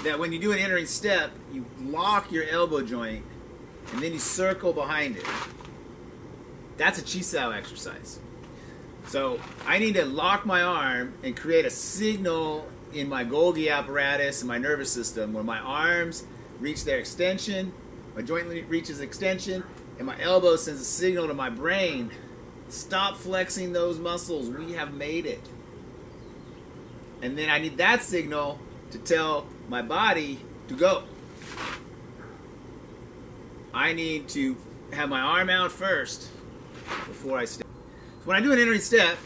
that when you do an entering step, you lock your elbow joint and then you circle behind it. That's a Chisao exercise. So I need to lock my arm and create a signal in my Golgi apparatus and my nervous system where my arms reach their extension, my joint reaches extension, and my elbow sends a signal to my brain. Stop flexing those muscles. We have made it. And then I need that signal to tell my body to go. I need to have my arm out first before I step. So when I do an entering step,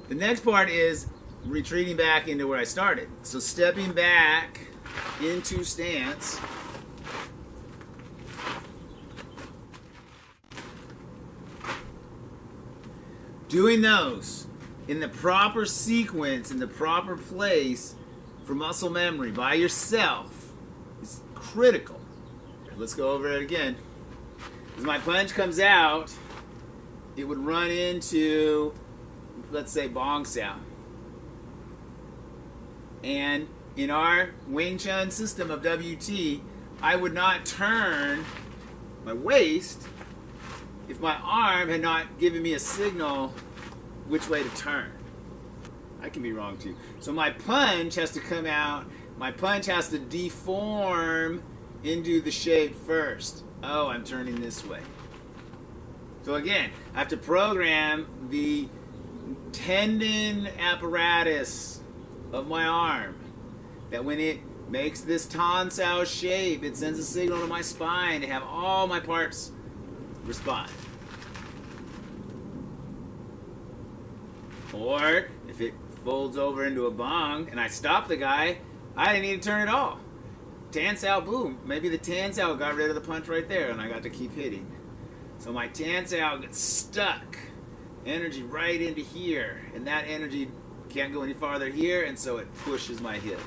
the next part is retreating back into where I started. So stepping back into stance. Doing those in the proper sequence, in the proper place for muscle memory by yourself is critical. Let's go over it again. As my punch comes out, it would run into, let's say, Bong Sao. And in our Wing Chun system of WT, I would not turn my waist if my arm had not given me a signal which way to turn. I can be wrong too. So my punch has to come out, my punch has to deform into the shape first. Oh, I'm turning this way. So again, I have to program the tendon apparatus of my arm that when it makes this Tan Sao shape, it sends a signal to my spine to have all my parts respond. Or if it folds over into a bong and I stop the guy, I didn't need to turn at all. Tan Sao, boom. Maybe the Tan Sao got rid of the punch right there and I got to keep hitting. So my Tan Sao gets stuck. Energy right into here. And that energy can't go any farther here, and so it pushes my hip.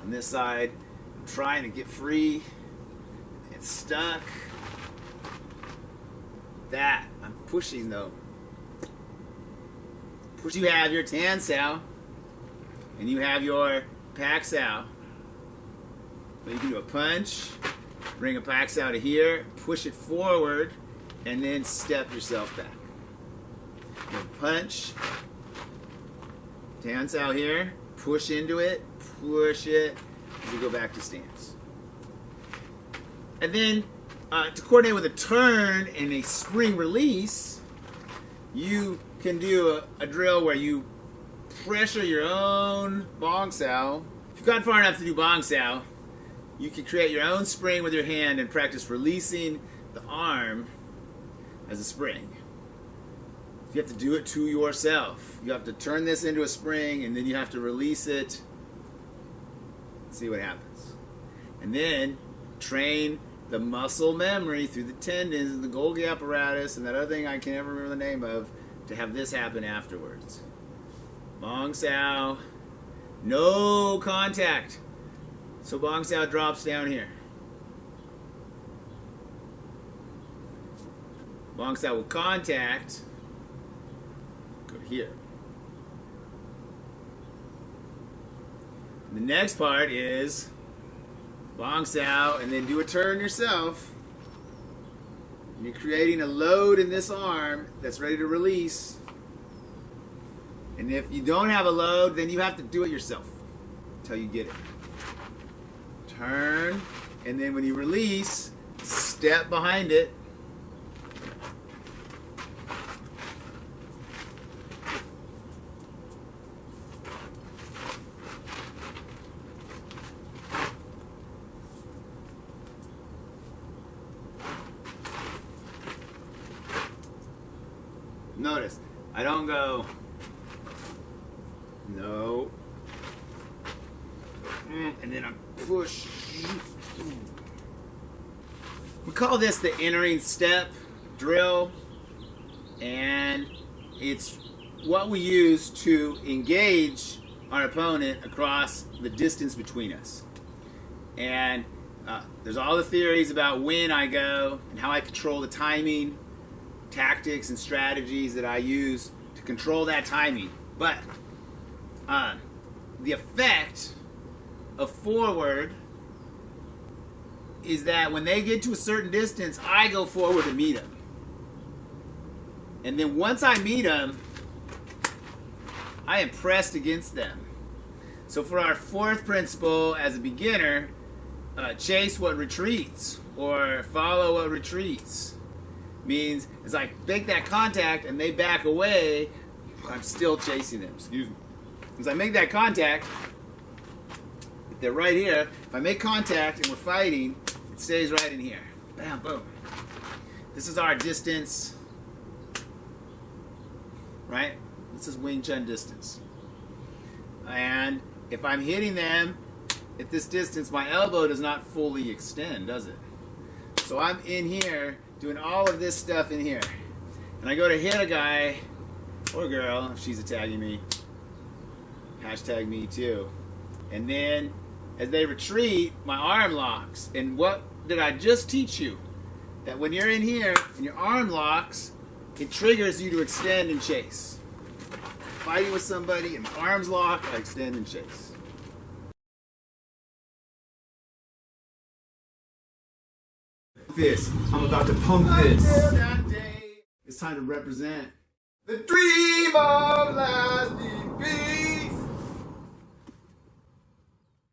On this side, I'm trying to get free. It's stuck. That, I'm pushing though. You have your Tan Sao, and you have your Pak Sao. So you can do a punch, bring a Pak Sao to here, push it forward, and then step yourself back. So punch, Tan Sao here, push into it, push it, as you go back to stance. And then to coordinate with a turn and a spring release, you can do a drill where you pressure your own Bong Sao. If you've gone far enough to do Bong Sao, you can create your own spring with your hand and practice releasing the arm as a spring. You have to do it to yourself. You have to turn this into a spring and then you have to release it. See what happens. And then train the muscle memory through the tendons and the Golgi apparatus and that other thing I can never remember the name of to have this happen afterwards. Bong Sao, no contact. So Bong Sao drops down here. Bong Sao will contact, go here. The next part is Bong Sao and then do a turn yourself. You're creating a load in this arm that's ready to release. And if you don't have a load, then you have to do it yourself until you get it. Turn, and then when you release, step behind it. Notice, I don't go, no, and then I push. We call this the entering step drill, and it's what we use to engage our opponent across the distance between us. And there's all the theories about when I go and how I control the timing, tactics and strategies that I use to control that timing. But the effect of forward is that when they get to a certain distance, I go forward to meet them. And then once I meet them, I am pressed against them. So for our fourth principle as a beginner, chase what retreats or follow what retreats. Means as I make that contact and they back away, I'm still chasing them. Excuse me. As I make that contact, if they're right here, if I make contact and we're fighting, it stays right in here. Bam, boom. This is our distance, right? This is Wing Chun distance. And if I'm hitting them at this distance, my elbow does not fully extend, does it? So I'm in here doing all of this stuff in here. And I go to hit a guy or girl, if she's tagging me, hashtag me too. And then as they retreat, my arm locks. And what did I just teach you? That when you're in here and your arm locks, it triggers you to extend and chase. Fighting with somebody and my arms lock, I extend and chase. This. I'm about to pump this. It's time to represent the dream of lasting peace.